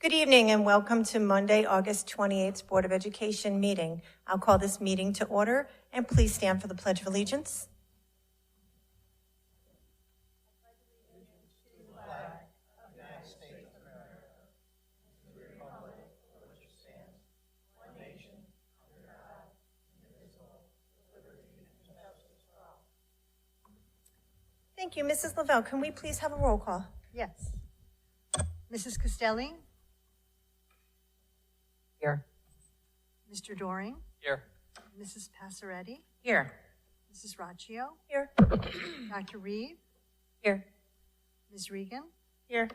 Good evening and welcome to Monday, August 28th Board of Education meeting. I'll call this meeting to order and please stand for the Pledge of Allegiance. Thank you. Mrs. Lavelle, can we please have a roll call? Yes. Mrs. Castelli? Here. Mr. Doring? Here. Mrs. Passaretti? Here. Mrs. Raccio? Here. Dr. Reed? Here. Ms. Regan? Here.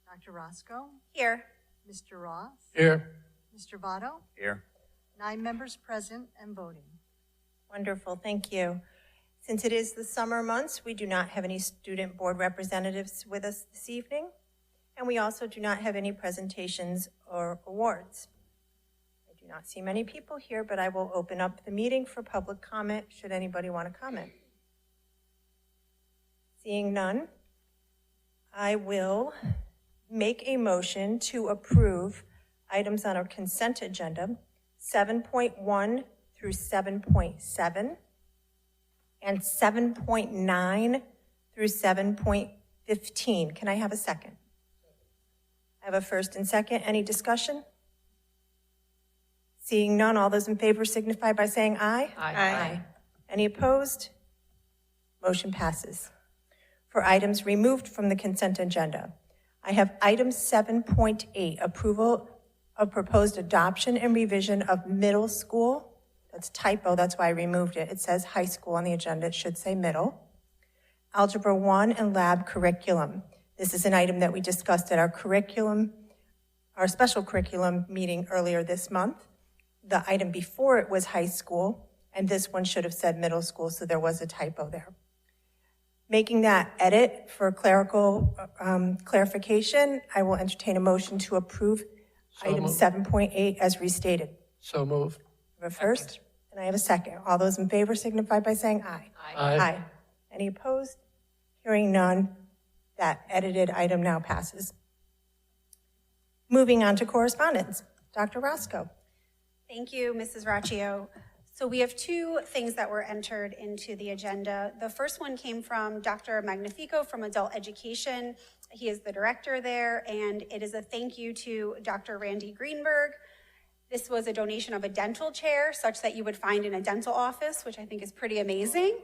Dr. Roscoe? Here. Mr. Ross? Here. Mr. Votto? Here. 9 members present and voting. Wonderful. Thank you. Since it is the summer months, we do not have any student board representatives with us this evening, and we also do not have any presentations or awards. I do not see many people here, but I will open up the meeting for public comment should anybody want to comment. Seeing none, I will make a motion to approve items on our consent agenda, 7.1 through 7.7, and 7.9 through 7.15. Can I have a second? I have a first and second. Any discussion? Seeing none, all those in favor signify by saying aye. Aye. Any opposed? Motion passes. For items removed from the consent agenda, I have item 7.8, approval of proposed adoption and revision of middle school. That's typo, that's why I removed it. It says high school on the agenda, it should say middle. Algebra 1 and lab curriculum. This is an item that we discussed at our special curriculum meeting earlier this month. The item before it was high school, and this one should have said middle school, so there was a typo there. Making that edit for clerical clarification, I will entertain a motion to approve item 7.8 as restated. So moved. I have a first, and I have a second. All those in favor signify by saying aye. Aye. Any opposed? Hearing none, that edited item now passes. Moving on to correspondence. Dr. Roscoe. Thank you, Mrs. Raccio. So we have 2 things that were entered into the agenda. The first one came from Dr. Magnifico from Adult Education. He is the director there, and it is a thank you to Dr. Randy Greenberg. This was a donation of a dental chair, such that you would find in a dental office, which I think is pretty amazing.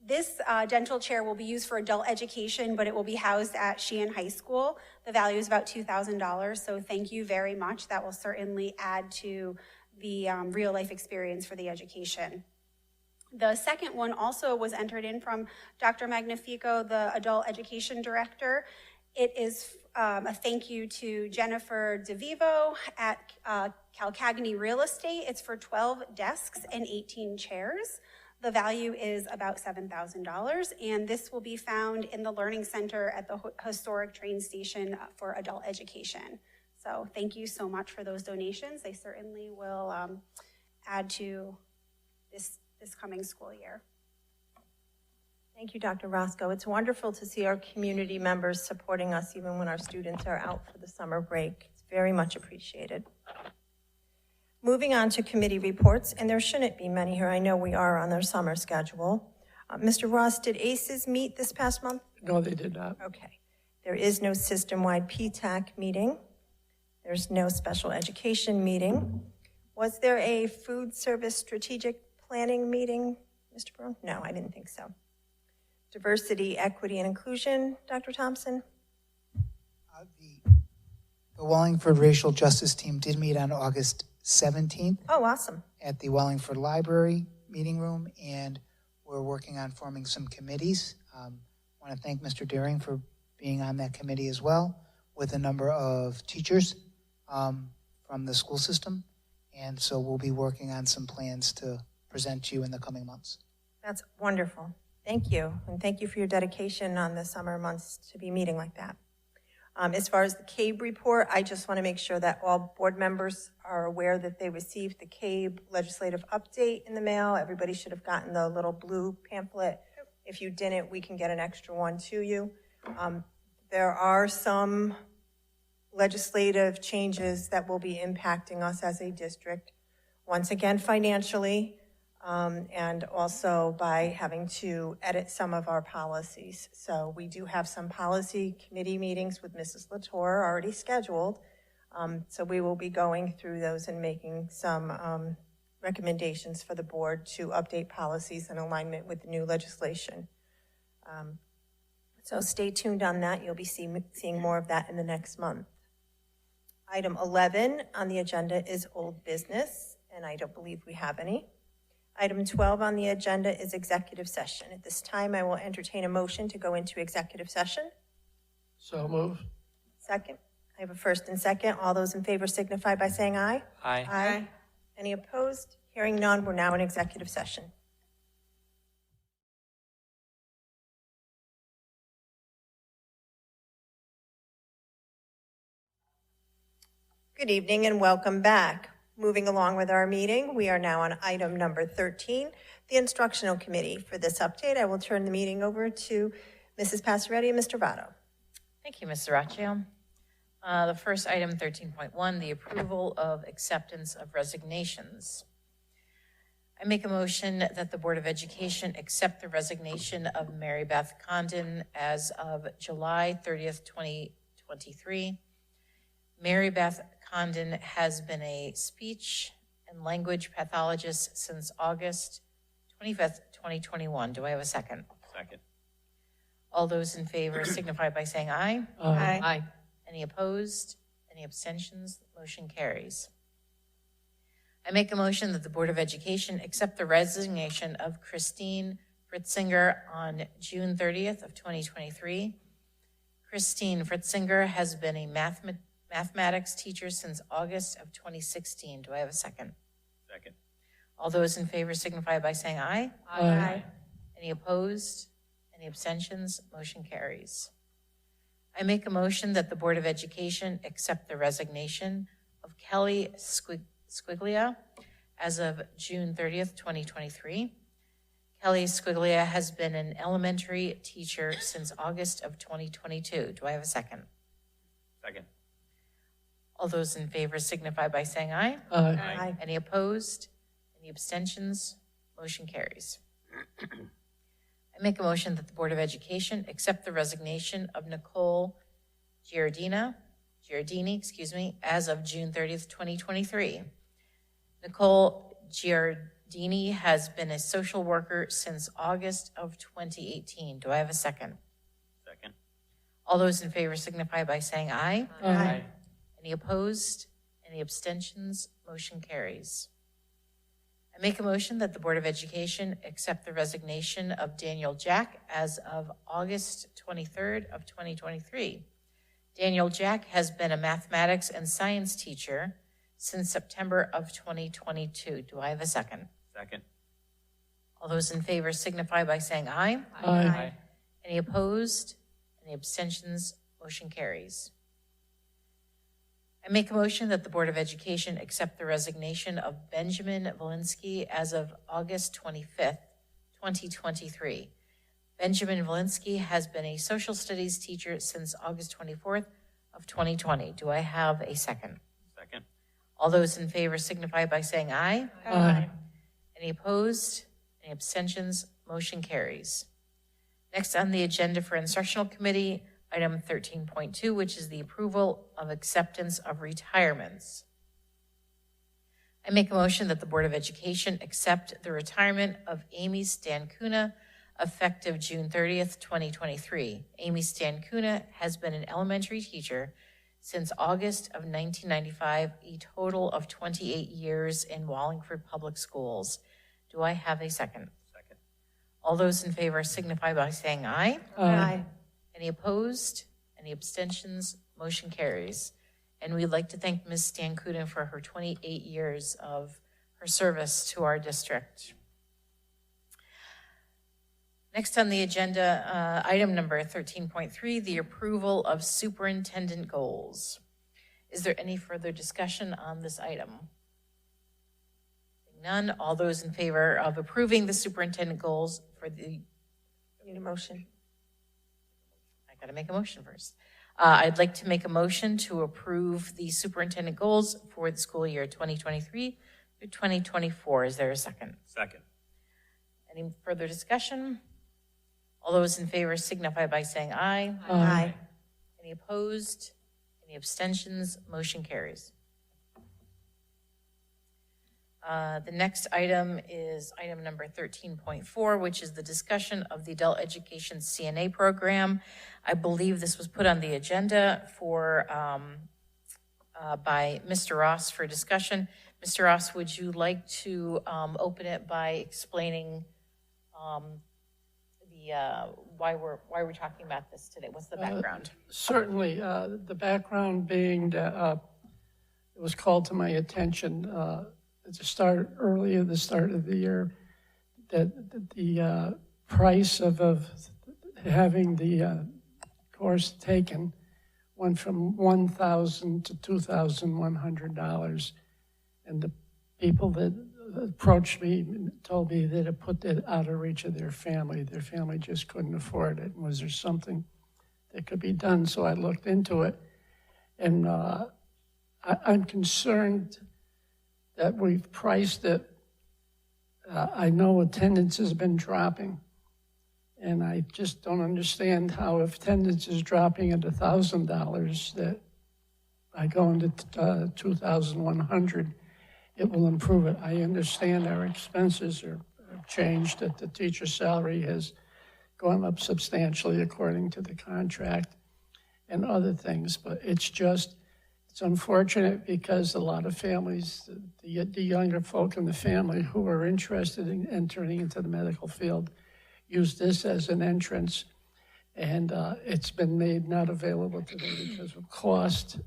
This dental chair will be used for adult education, but it will be housed at Sheehan High School. The value is about $2,000, so thank you very much. That will certainly add to the real life experience for the education. The second one also was entered in from Dr. Magnifico, the adult education director. It is a thank you to Jennifer DeVivo at Calcagny Real Estate. It's for 12 desks and 18 chairs. The value is about $7,000, and this will be found in the Learning Center at the historic train station for adult education. So thank you so much for those donations. They certainly will add to this coming school year. Thank you, Dr. Roscoe. It's wonderful to see our community members supporting us even when our students are out for the summer break. It's very much appreciated. Moving on to committee reports, and there shouldn't be many here. I know we are on their summer schedule. Mr. Ross, did ACES meet this past month? No, they did not. Okay. There is no system-wide PTAC meeting. There's no special education meeting. Was there a food service strategic planning meeting, Mr. Brown? No, I didn't think so. Diversity, equity, and inclusion, Dr. Thompson? The Wallingford Racial Justice Team did meet on August 17th Oh, awesome. at the Wallingford Library meeting room, and we're working on forming some committees. I want to thank Mr. Deering for being on that committee as well, with a number of teachers from the school system, and so we'll be working on some plans to present to you in the coming months. That's wonderful. Thank you, and thank you for your dedication on the summer months to be meeting like that. As far as the CABE report, I just want to make sure that all board members are aware that they received the CABE legislative update in the mail. Everybody should have gotten the little blue pamphlet. If you didn't, we can get an extra one to you. There are some legislative changes that will be impacting us as a district, once again financially, and also by having to edit some of our policies. So we do have some policy committee meetings with Mrs. Latour already scheduled. So we will be going through those and making some recommendations for the board to update policies in alignment with the new legislation. So stay tuned on that. You'll be seeing more of that in the next month. Item 11 on the agenda is old business, and I don't believe we have any. Item 12 on the agenda is executive session. At this time, I will entertain a motion to go into executive session. So move. Second. I have a first and second. All those in favor signify by saying aye. Aye. Aye. Any opposed? Hearing none, we're now in executive session. Good evening and welcome back. Moving along with our meeting, we are now on item number 13, the instructional committee. For this update, I will turn the meeting over to Mrs. Passaretti and Mr. Votto. Thank you, Ms. Saracchio. The first item, 13.1, the approval of acceptance of resignations. I make a motion that the Board of Education accept the resignation of Mary Beth Condon as of July 30th, 2023. Mary Beth Condon has been a speech and language pathologist since August 25th, 2021. Do I have a second? Second. All those in favor signify by saying aye. Aye. Any opposed? Any abstentions? Motion carries. I make a motion that the Board of Education accept the resignation of Christine Fritzinger on June 30th of 2023. Christine Fritzinger has been a mathematics teacher since August of 2016. Do I have a second? Second. All those in favor signify by saying aye. Aye. Any opposed? Any abstentions? Motion carries. I make a motion that the Board of Education accept the resignation of Kelly Squiglia as of June 30th, 2023. Kelly Squiglia has been an elementary teacher since August of 2022. Do I have a second? Second. All those in favor signify by saying aye. Aye. Any opposed? Any abstentions? Motion carries. I make a motion that the Board of Education accept the resignation of Nicole Giardini, as of June 30th, 2023. Nicole Giardini has been a social worker since August of 2018. Do I have a second? Second. All those in favor signify by saying aye. Aye. Any opposed? Any abstentions? Motion carries. I make a motion that the Board of Education accept the resignation of Daniel Jack as of August 23rd of 2023. Daniel Jack has been a mathematics and science teacher since September of 2022. Do I have a second? Second. All those in favor signify by saying aye. Aye. Any opposed? Any abstentions? Motion carries. I make a motion that the Board of Education accept the resignation of Benjamin Valinsky as of August 25th, 2023. Benjamin Valinsky has been a social studies teacher since August 24th of 2020. Do I have a second? Second. All those in favor signify by saying aye. Aye. Any opposed? Any abstentions? Motion carries. Next on the agenda for Instructional Committee, item 13.2, which is the approval of acceptance of retirements. I make a motion that the Board of Education accept the retirement of Amy Stancuna effective June 30th, 2023. Amy Stancuna has been an elementary teacher since August of 1995, a total of 28 years in Wallingford Public Schools. Do I have a second? Second. All those in favor signify by saying aye. Aye. Any opposed? Any abstentions? Motion carries. And we'd like to thank Ms. Stancuna for her 28 years of her service to our district. Next on the agenda, item number 13.3, the approval of superintendent goals. Is there any further discussion on this item? None. All those in favor of approving the superintendent goals for the Need a motion? I got to make a motion first. I'd like to make a motion to approve the superintendent goals for the school year 2023 through 2024. Is there a second? Second. Any further discussion? All those in favor signify by saying aye. Aye. Any opposed? Any abstentions? Motion carries. The next item is item number 13.4, which is the discussion of the adult education CNA program. I believe this was put on the agenda for by Mr. Ross for discussion. Mr. Ross, would you like to open it by explaining why we're talking about this today? What's the background? Certainly, the background being that it was called to my attention at the start of the year that the price of having the course taken went from $1,000 to $2,100, and the people that approached me told me that it put it out of reach of their family. Their family just couldn't afford it. Was there something that could be done? So I looked into it, and I'm concerned that we've priced it. I know attendance has been dropping, and I just don't understand how if attendance is dropping at $1,000 that by going to $2,100, it will improve it. I understand our expenses have changed, that the teacher's salary has gone up substantially according to the contract and other things, but it's unfortunate because a lot of families, the younger folk in the family who are interested in entering into the medical field use this as an entrance, and it's been made not available to them because of cost.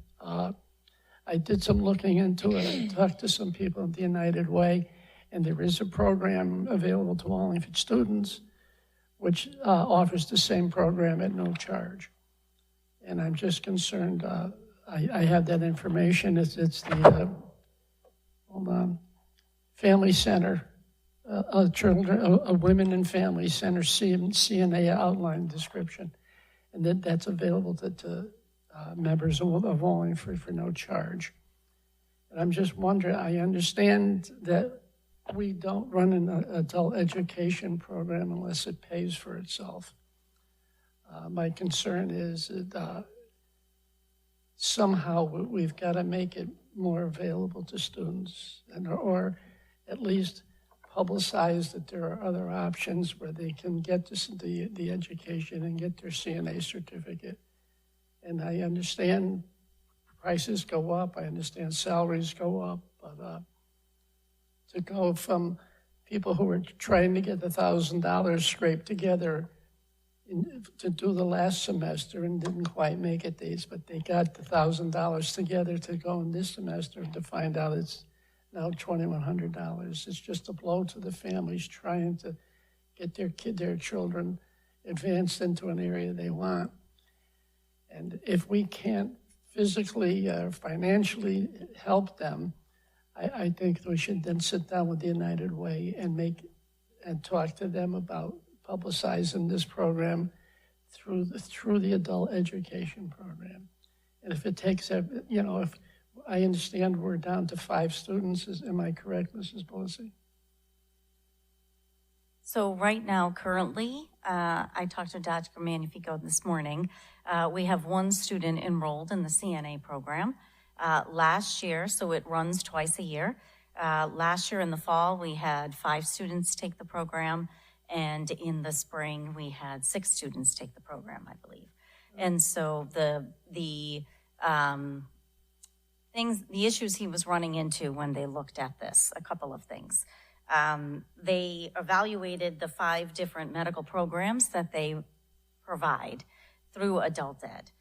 I did some looking into it. I talked to some people at the United Way, and there is a program available to Wallingford students which offers the same program at no charge. And I'm just concerned, I have that information. It's the Family Center, a Women and Family Center CNA outline description, and that's available to members of Wallingford for no charge. And I'm just wondering, I understand that we don't run an adult education program unless it pays for itself. My concern is that somehow we've got to make it more available to students, or at least publicize that there are other options where they can get the education and get their CNA certificate. And I understand prices go up, I understand salaries go up, but to go from people who were trying to get the $1,000 scraped together to do the last semester and didn't quite make it, but they got the $1,000 together to go in this semester, to find out it's now $2,100. It's just a blow to the families trying to get their children advanced into an area they want. And if we can't physically or financially help them, I think we should then sit down with the United Way and talk to them about publicizing this program through the adult education program. And if it takes, if I understand we're down to 5 students, am I correct, Mrs. Pelosi? So right now, currently, I talked to Dr. Magnifico this morning. We have 1 student enrolled in the CNA program. Last year, so it runs twice a year. Last year in the fall, we had 5 students take the program, and in the spring, we had 6 students take the program, I believe. And so the issues he was running into when they looked at this, a couple of things. They evaluated the 5 different medical programs that they provide through Adult Ed.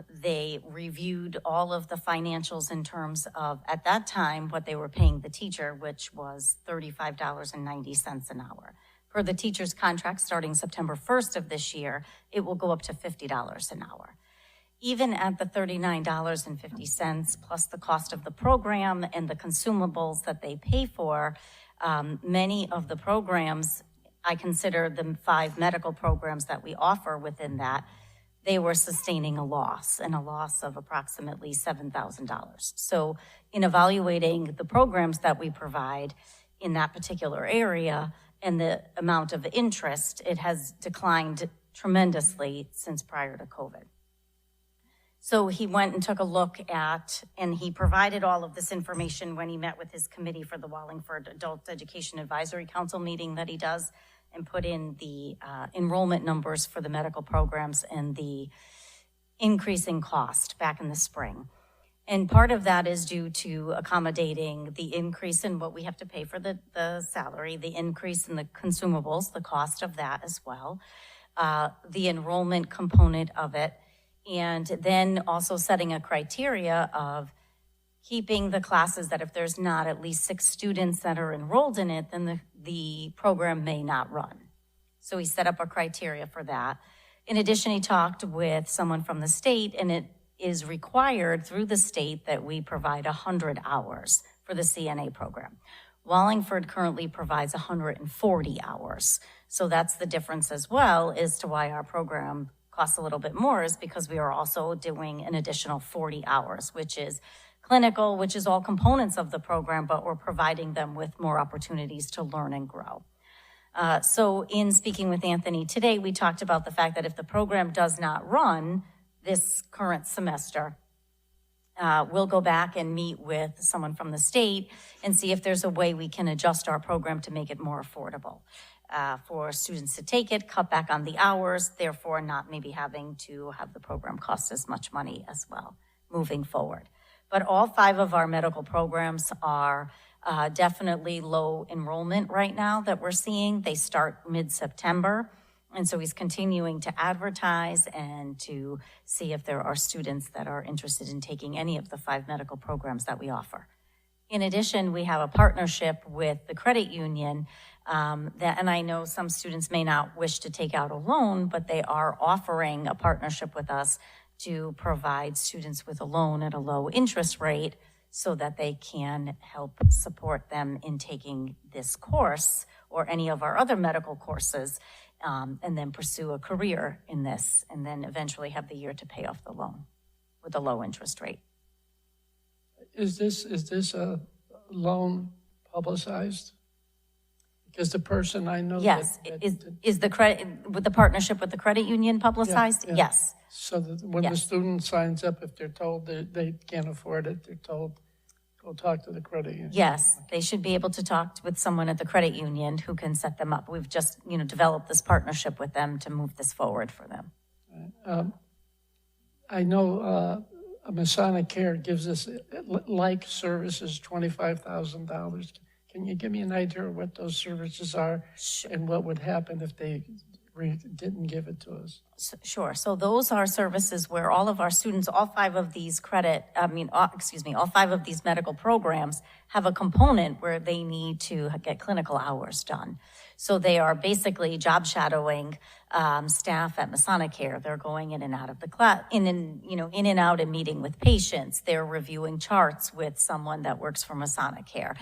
They reviewed all of the financials in terms of, at that time, what they were paying the teacher, which was $35.90 an hour. For the teacher's contract starting September 1st of this year, it will go up to $50 an hour. Even at the $39.50 plus the cost of the program and the consumables that they pay for, many of the programs, I consider the 5 medical programs that we offer within that, they were sustaining a loss, and a loss of approximately $7,000. So in evaluating the programs that we provide in that particular area and the amount of interest, it has declined tremendously since prior to COVID. So he went and took a look at, and he provided all of this information when he met with his committee for the Wallingford Adult Education Advisory Council meeting that he does, and put in the enrollment numbers for the medical programs and the increasing cost back in the spring. And part of that is due to accommodating the increase in what we have to pay for the salary, the increase in the consumables, the cost of that as well, the enrollment component of it, and then also setting a criteria of keeping the classes that if there's not at least 6 students that are enrolled in it, then the program may not run. So he set up a criteria for that. In addition, he talked with someone from the state, and it is required through the state that we provide 100 hours for the CNA program. Wallingford currently provides 140 hours. So that's the difference as well as to why our program costs a little bit more, is because we are also doing an additional 40 hours, which is clinical, which is all components of the program, but we're providing them with more opportunities to learn and grow. So in speaking with Anthony today, we talked about the fact that if the program does not run this current semester, we'll go back and meet with someone from the state and see if there's a way we can adjust our program to make it more affordable for students to take it, cut back on the hours, therefore not maybe having to have the program cost as much money as well moving forward. But all 5 of our medical programs are definitely low enrollment right now that we're seeing. They start mid-September. And so he's continuing to advertise and to see if there are students that are interested in taking any of the 5 medical programs that we offer. In addition, we have a partnership with the credit union and I know some students may not wish to take out a loan, but they are offering a partnership with us to provide students with a loan at a low interest rate so that they can help support them in taking this course or any of our other medical courses, and then pursue a career in this, and then eventually have the year to pay off the loan with a low interest rate. Is this a loan publicized? Because the person I know. Yes, is the credit, with the partnership with the credit union publicized? Yeah. Yes. So that when the student signs up, if they're told that they can't afford it, they're told, go talk to the credit union. Yes, they should be able to talk with someone at the credit union who can set them up. We've just, developed this partnership with them to move this forward for them. I know Masonic Care gives us like services $25,000. Can you give me an idea of what those services are and what would happen if they didn't give it to us? Sure. So those are services where all of our students, all 5 of these all 5 of these medical programs have a component where they need to get clinical hours done. So they are basically job shadowing staff at Masonic Care. They're going in and out of the class, in and out and meeting with patients. They're reviewing charts with someone that works for Masonic Care.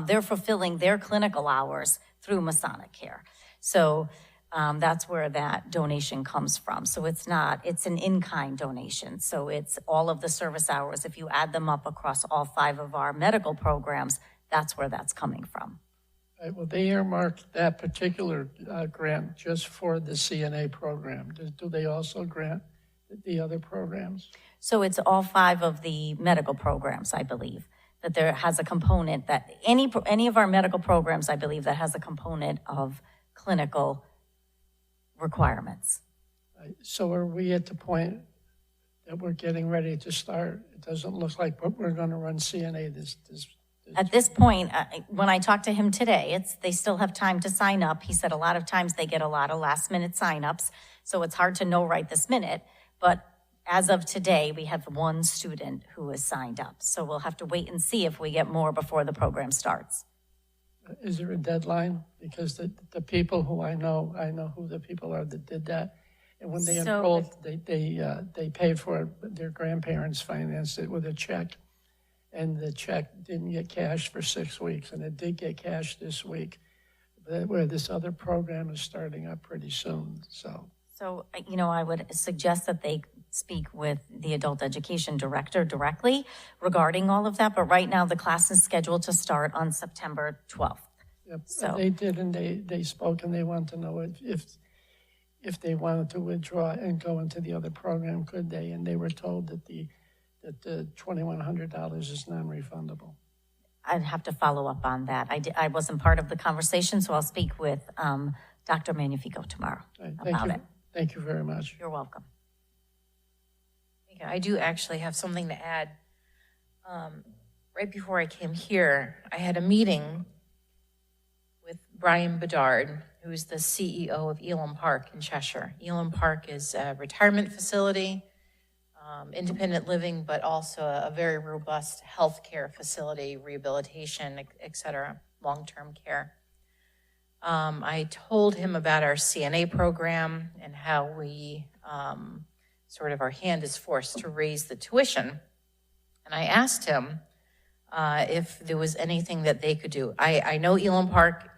They're fulfilling their clinical hours through Masonic Care. So that's where that donation comes from. So it's an in-kind donation. So it's all of the service hours. If you add them up across all 5 of our medical programs, that's where that's coming from. Right, well, they earmarked that particular grant just for the CNA program. Do they also grant the other programs? So it's all 5 of the medical programs, I believe, that there has a component that any of our medical programs, I believe, that has a component of clinical requirements. Right, so are we at the point that we're getting ready to start? It doesn't look like we're going to run CNA this. At this point, when I talked to him today, they still have time to sign up. He said a lot of times they get a lot of last-minute signups, so it's hard to know right this minute. But as of today, we have 1 student who is signed up. So we'll have to wait and see if we get more before the program starts. Is there a deadline? Because the people who I know who the people are that did that. And when they enrolled, they paid for it. Their grandparents financed it with a check. And the check didn't get cashed for 6 weeks, and it did get cashed this week, where this other program is starting up pretty soon. So So, I would suggest that they speak with the adult education director directly regarding all of that. But right now, the class is scheduled to start on September 12th. Yep, So- they did, and they spoke, and they want to know if they wanted to withdraw and go into the other program, could they? And they were told that the $2,100 is non-refundable. I'd have to follow up on that. I wasn't part of the conversation, so I'll speak with Dr. Magnifico tomorrow Right, about it. Thank you very much. You're welcome. I do actually have something to add. Right before I came here, I had a meeting with Brian Bedard, who is the CEO of Elam Park in Cheshire. Elam Park is a retirement facility, independent living, but also a very robust healthcare facility, rehabilitation, et cetera, long-term care. I told him about our CNA program and how we our hand is forced to raise the tuition. And I asked him if there was anything that they could do. I know Elam Park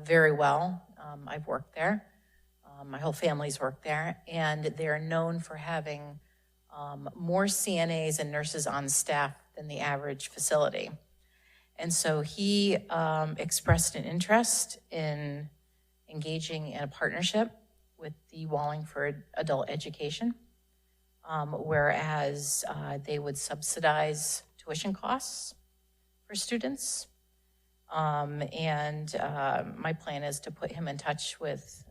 very well. I've worked there. My whole family's worked there. And they're known for having more CNAs and nurses on staff than the average facility. And so he expressed an interest in engaging in a partnership with the Wallingford Adult Education, whereas they would subsidize tuition costs for students. And my plan is to put him in touch with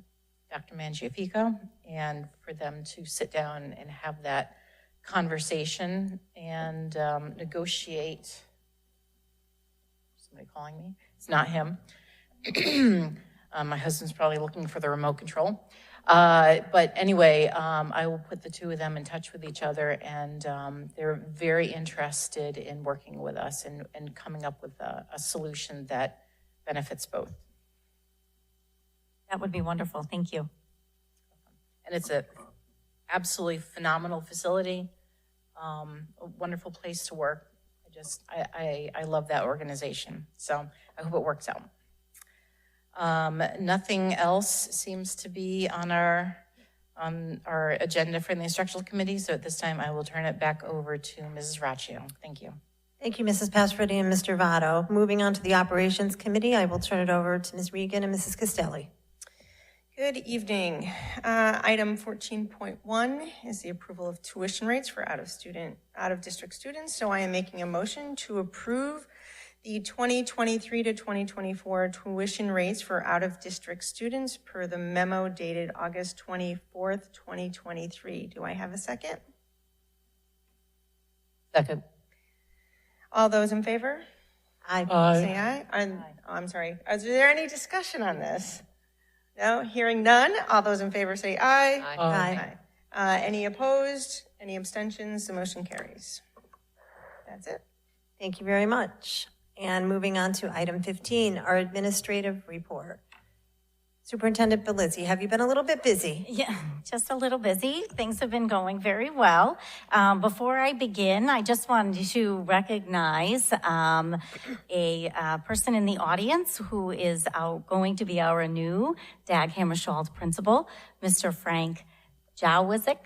Dr. Mangiafico and for them to sit down and have that conversation and negotiate. Somebody calling me? It's not him. My husband's probably looking for the remote control. But anyway, I will put the two of them in touch with each other, and they're very interested in working with us and coming up with a solution that benefits both. That would be wonderful. Thank you. And it's a absolutely phenomenal facility, a wonderful place to work. I love that organization. So I hope it works out. Nothing else seems to be on our agenda for the instructional committee. So at this time, I will turn it back over to Mrs. Raccio. Thank you. Thank you, Mrs. Pasfredi and Mr. Votto. Moving on to the Operations Committee, I will turn it over to Ms. Regan and Mrs. Castelli. Good evening. Item 14.1 is the approval of tuition rates for out-of-district students. So I am making a motion to approve the 2023 to 2024 tuition rates for out-of-district students per the memo dated August 24th, 2023. Do I have a second? Second. All those in favor? Aye. Say aye. I'm sorry. Is there any discussion on this? No? Hearing none. All those in favor say aye. Aye. Any opposed? Any abstentions? The motion carries. That's it. Thank you very much. And moving on to item 15, our administrative report. Superintendent Belizzi, have you been a little bit busy? Yeah, just a little busy. Things have been going very well. Before I begin, I just wanted to recognize a person in the audience who is going to be our new Dag Hammarskjöld principal, Mr. Frank Jawizik.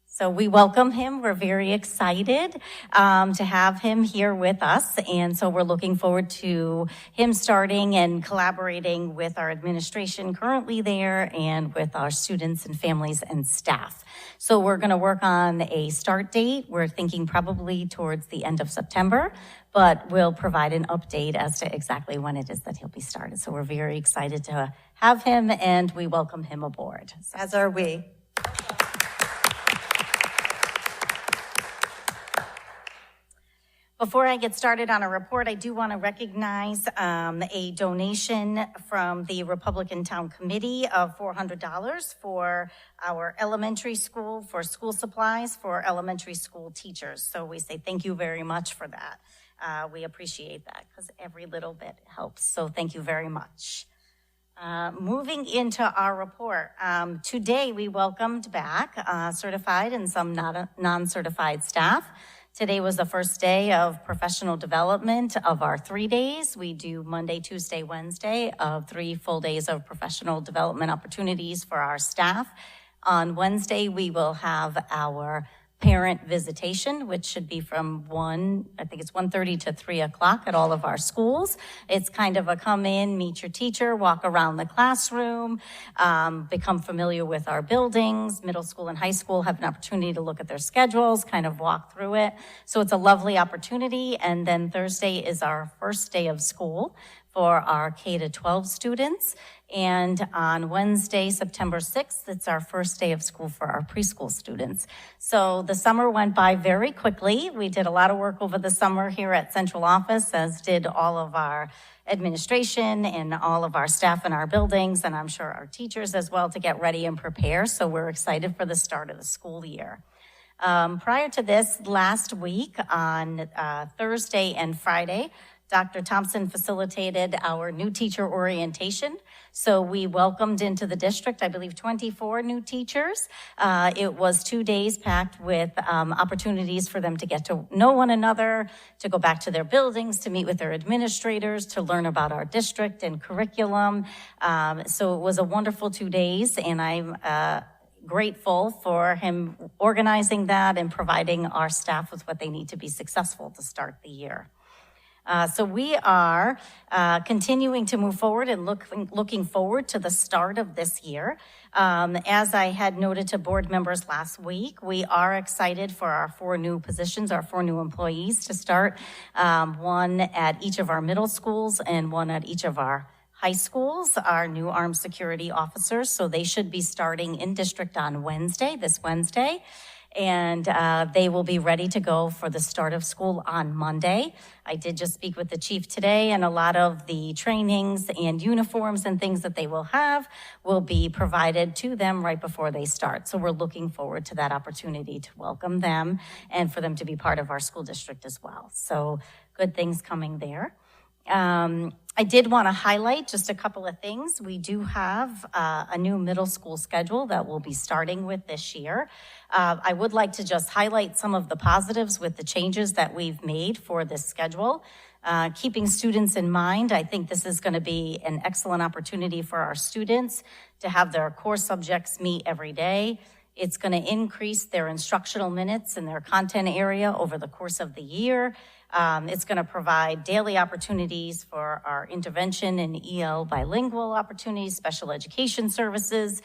So we welcome him. We're very excited to have him here with us. And so we're looking forward to him starting and collaborating with our administration currently there and with our students and families and staff. So we're going to work on a start date. We're thinking probably towards the end of September, but we'll provide an update as to exactly when it is that he'll be started. So we're very excited to have him and we welcome him aboard. So. As are we. Before I get started on a report, I do want to recognize a donation from the Republican Town Committee of $400 for our elementary school, for school supplies for elementary school teachers. So we say thank you very much for that. We appreciate that because every little bit helps. So thank you very much. Moving into our report, today we welcomed back certified and some non-certified staff Today was the first day of professional development of our 3 days. We do Monday, Tuesday, Wednesday of 3 full days of professional development opportunities for our staff. On Wednesday, we will have our parent visitation, which should be from 1:30 to 3 o'clock at all of our schools. It's kind of a come in, meet your teacher, walk around the classroom, become familiar with our buildings. Middle school and high school have an opportunity to look at their schedules, kind of walk through it. So it's a lovely opportunity. And then Thursday is our first day of school for our K-12 students. And on Wednesday, September 6th, it's our first day of school for our preschool students. So the summer went by very quickly. We did a lot of work over the summer here at central office, as did all of our administration and all of our staff in our buildings, and I'm sure our teachers as well, to get ready and prepare. So we're excited for the start of the school year. Prior to this, last week on Thursday and Friday, Dr. Thompson facilitated our new teacher orientation. So we welcomed into the district, I believe, 24 new teachers. It was 2 days packed with opportunities for them to get to know one another, to go back to their buildings, to meet with their administrators, to learn about our district and curriculum. So it was a wonderful 2 days, and I'm grateful for him organizing that and providing our staff with what they need to be successful to start the year. So we are continuing to move forward and looking forward to the start of this year. As I had noted to board members last week, we are excited for our 4 new positions, our 4 new employees to start, one at each of our middle schools and one at each of our high schools, our new armed security officers. So they should be starting in district on this Wednesday. And they will be ready to go for the start of school on Monday. I did just speak with the chief today, and a lot of the trainings and uniforms and things that they will have will be provided to them right before they start. So we're looking forward to that opportunity to welcome them and for them to be part of our school district as well. So good things coming there. I did want to highlight just a couple of things. We do have a new middle school schedule that we'll be starting with this year. I would like to just highlight some of the positives with the changes that we've made for this schedule. Keeping students in mind, I think this is going to be an excellent opportunity for our students to have their core subjects meet every day. It's going to increase their instructional minutes in their content area over the course of the year. It's going to provide daily opportunities for our intervention and EL bilingual opportunities, special education services,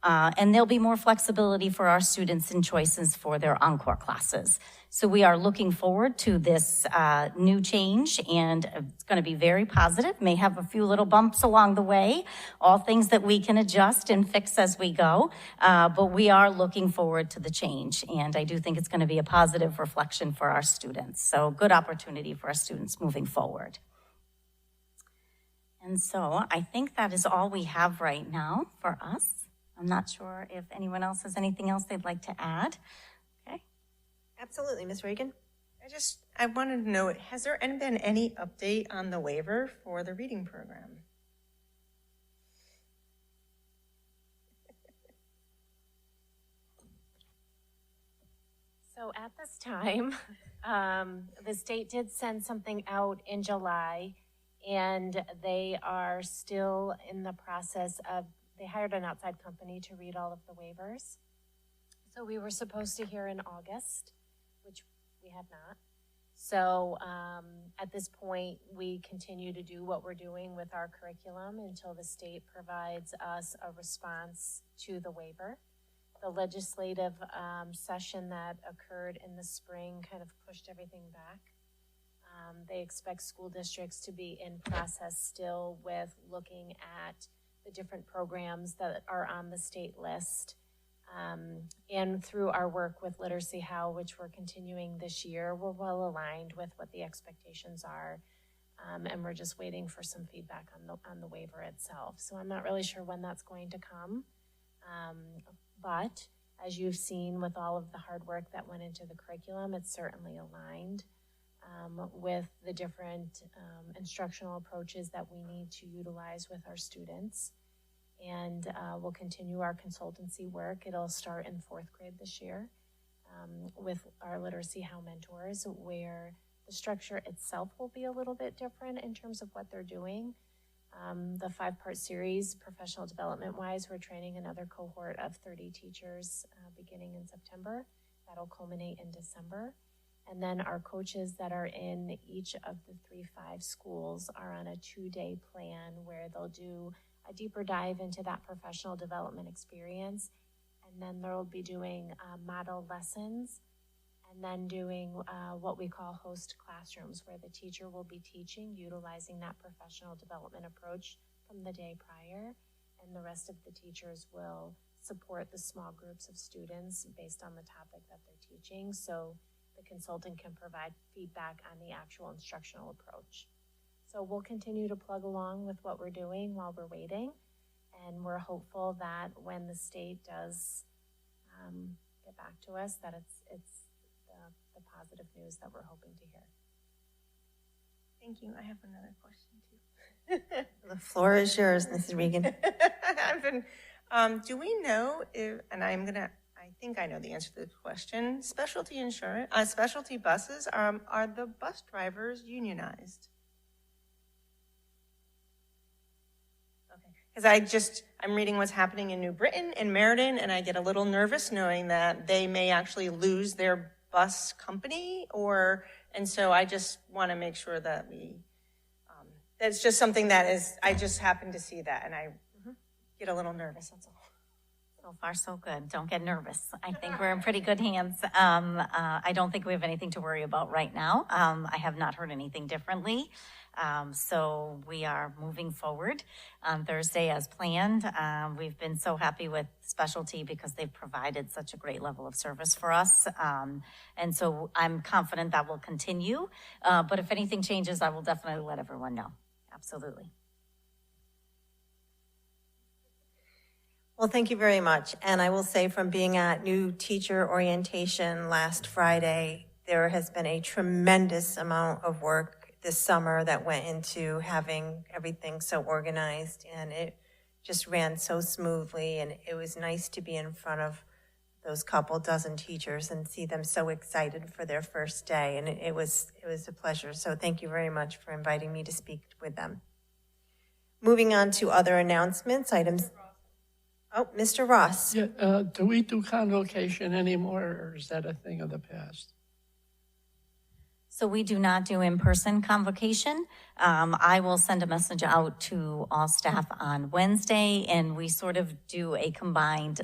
and there'll be more flexibility for our students and choices for their encore classes. So we are looking forward to this new change, and it's going to be very positive. May have a few little bumps along the way, all things that we can adjust and fix as we go, but we are looking forward to the change, and I do think it's going to be a positive reflection for our students. So good opportunity for our students moving forward. And so I think that is all we have right now for us. I'm not sure if anyone else has anything else they'd like to add. Absolutely, Ms. Reagan. I wanted to know, has there been any update on the waiver for the reading program? So at this time, the state did send something out in July, and they are still in the process of, they hired an outside company to read all of the waivers. So we were supposed to hear in August, which we have not. So at this point, we continue to do what we're doing with our curriculum until the state provides us a response to the waiver. The legislative session that occurred in the spring kind of pushed everything back. They expect school districts to be in process still with looking at the different programs that are on the state list. And through our work with Literacy How, which we're continuing this year, we're well aligned with what the expectations are. And we're just waiting for some feedback on the waiver itself. So I'm not really sure when that's going to come. But as you've seen with all of the hard work that went into the curriculum, it's certainly aligned with the different instructional approaches that we need to utilize with our students. And we'll continue our consultancy work. It'll start in 4th grade this year. with our Literacy How mentors, where the structure itself will be a little bit different in terms of what they're doing. The 5-part series, professional development-wise, we're training another cohort of 30 teachers beginning in September. That'll culminate in December. And then our coaches that are in each of the 3-5 schools are on a 2-day plan where they'll do a deeper dive into that professional development experience. And then they'll be doing model lessons, and then doing what we call host classrooms, where the teacher will be teaching, utilizing that professional development approach from the day prior, and the rest of the teachers will support the small groups of students based on the topic that they're teaching, so the consultant can provide feedback on the actual instructional approach. So we'll continue to plug along with what we're doing while we're waiting, and we're hopeful that when the state does get back to us, that it's the positive news that we're hoping to hear. Thank you. I have another question too. The floor is yours, Mrs. Regan. Do we know if, and I think I know the answer to the question, specialty buses, are the bus drivers unionized? Because I'm reading what's happening in New Britain and Meriden, and I get a little nervous knowing that they may actually lose their bus company, and so I just want to make sure that that's just something that is, I just happen to see that, and I get a little nervous, that's all. So far, so good. Don't get nervous. I think we're in pretty good hands. I don't think we have anything to worry about right now. I have not heard anything differently. So we are moving forward on Thursday as planned. We've been so happy with Specialty because they've provided such a great level of service for us. And so I'm confident that will continue. But if anything changes, I will definitely let everyone know. Absolutely. Well, thank you very much. And I will say, from being at new teacher orientation last Friday, there has been a tremendous amount of work this summer that went into having everything so organized, and it just ran so smoothly, and it was nice to be in front of those couple dozen teachers and see them so excited for their first day, and it was a pleasure. So thank you very much for inviting me to speak with them. Moving on to other announcements, items. Oh, Mr. Ross. Yeah, do we do convocation anymore, or is that a thing of the past? So we do not do in-person convocation. I will send a message out to all staff on Wednesday, and we sort of do a combined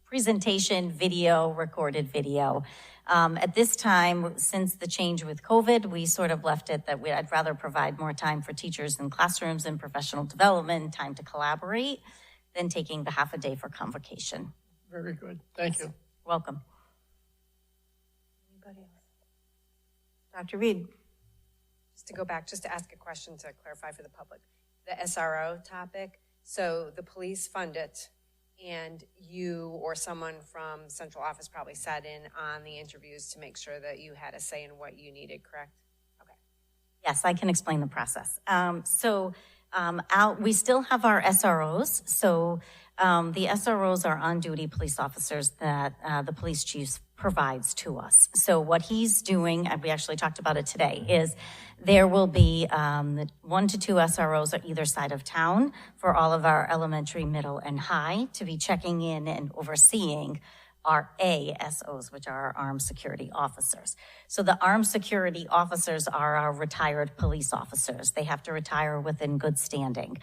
presentation video, recorded video. At this time, since the change with COVID, we sort of left it that I'd rather provide more time for teachers in classrooms and professional development, time to collaborate, than taking the half a day for convocation. Very good. Thank you. Welcome. Anybody else? Dr. Reed. Just to go back, just to ask a question to clarify for the public. The SRO topic, so the police fund it, and you or someone from central office probably sat in on the interviews to make sure that you had a say in what you needed, correct? Okay. Yes, I can explain the process. We still have our SROs. So the SROs are on-duty police officers that the police chief provides to us. So what he's doing, and we actually talked about it today, is there will be 1 to 2 SROs on either side of town for all of our elementary, middle, and high to be checking in and overseeing our ASOs, which are our armed security officers. So the armed security officers are our retired police officers. They have to retire within good standing.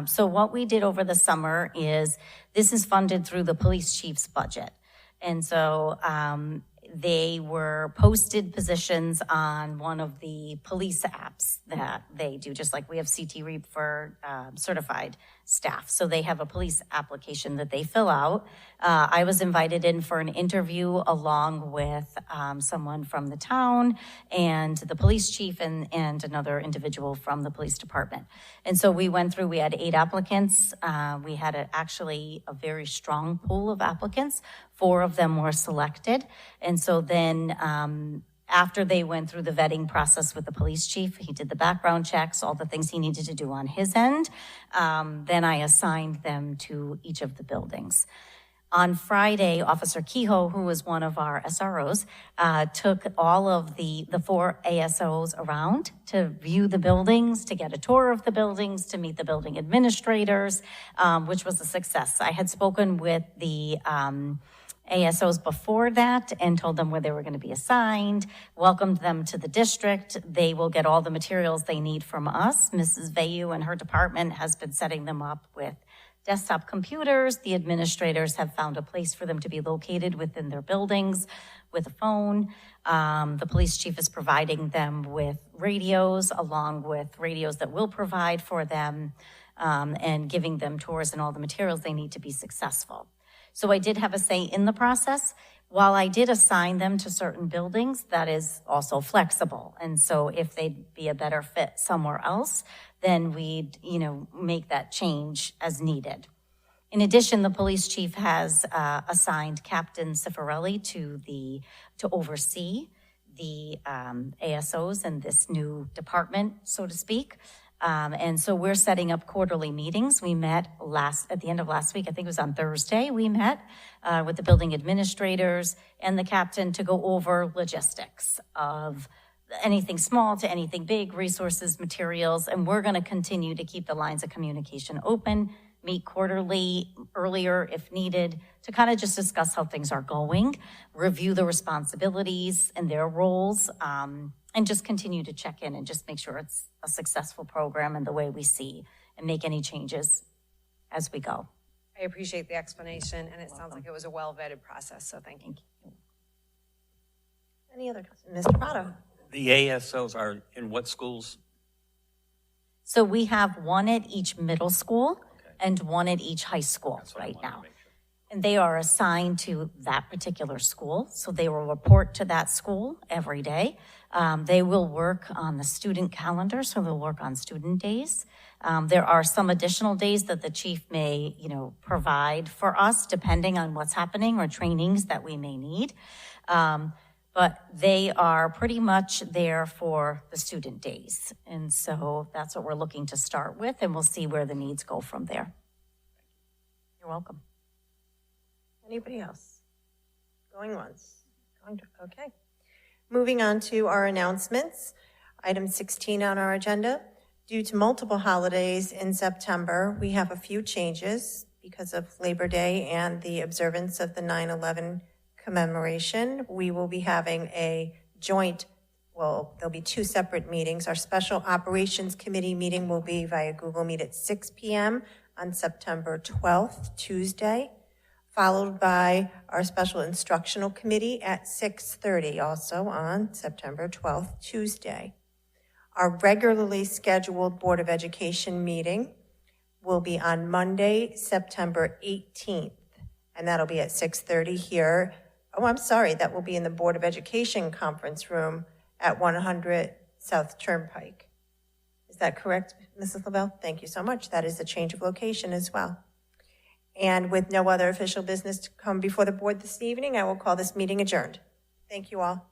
So what we did over the summer is, this is funded through the police chief's budget. And so they were posted positions on one of the police apps that they do, just like we have CT REAP for certified staff. So they have a police application that they fill out. I was invited in for an interview along with someone from the town and the police chief and another individual from the police department. And so we went through, we had 8 applicants. We had actually a very strong pool of applicants. 4 of them were selected. And so then after they went through the vetting process with the police chief, he did the background checks, all the things he needed to do on his end. Then I assigned them to each of the buildings. On Friday, Officer Kehoe, who was one of our SROs, took all of the 4 ASOs around to view the buildings, to get a tour of the buildings, to meet the building administrators, which was a success. I had spoken with the ASOs before that and told them where they were going to be assigned, welcomed them to the district. They will get all the materials they need from us. Mrs. Vayu and her department has been setting them up with desktop computers. The administrators have found a place for them to be located within their buildings with a phone. The police chief is providing them with radios, along with radios that we'll provide for them, and giving them tours and all the materials they need to be successful. So I did have a say in the process. While I did assign them to certain buildings, that is also flexible. And so if they'd be a better fit somewhere else, then we'd, make that change as needed. In addition, the police chief has assigned Captain Cifarelli to oversee the ASOs in this new department, so to speak. And so we're setting up quarterly meetings. We met at the end of last week, I think it was on Thursday, we met with the building administrators and the captain to go over logistics of anything small to anything big, resources, materials, and we're going to continue to keep the lines of communication open, meet quarterly, earlier if needed, to kind of just discuss how things are going, review the responsibilities and their roles, and just continue to check in and just make sure it's a successful program and the way we see, and make any changes as we go. I appreciate the explanation, and it sounds like it was a well-vetted process, so thank you. Any other questions? Mr. Prado? The ASOs are in what schools? So we have one at each middle school and one at each high school That's what I right wanted to now. make sure. And they are assigned to that particular school. So they will report to that school every day. They will work on the student calendar, so they'll work on student days. There are some additional days that the chief may, provide for us, depending on what's happening or trainings that we may need. But they are pretty much there for the student days. And so that's what we're looking to start with, and we'll see where the needs go from there. You're welcome. Anybody else? Going once? Okay. Moving on to our announcements. Item 16 on our agenda. Due to multiple holidays in September, we have a few changes because of Labor Day and the observance of the 9/11 commemoration. We will be having a joint, there'll be 2 separate meetings. Our Special Operations Committee meeting will be via Google Meet at 6 p.m. on September 12th, Tuesday, followed by our Special Instructional Committee at 6:30, also on September 12th, Tuesday. Our regularly scheduled Board of Education meeting will be on Monday, September 18th, and that'll be at 6:30 here. Oh, I'm sorry, that will be in the Board of Education conference room at 100 South Turnpike. Is that correct, Mrs. Lavelle? Thank you so much. That is a change of location as well. And with no other official business to come before the board this evening, I will call this meeting adjourned. Thank you all.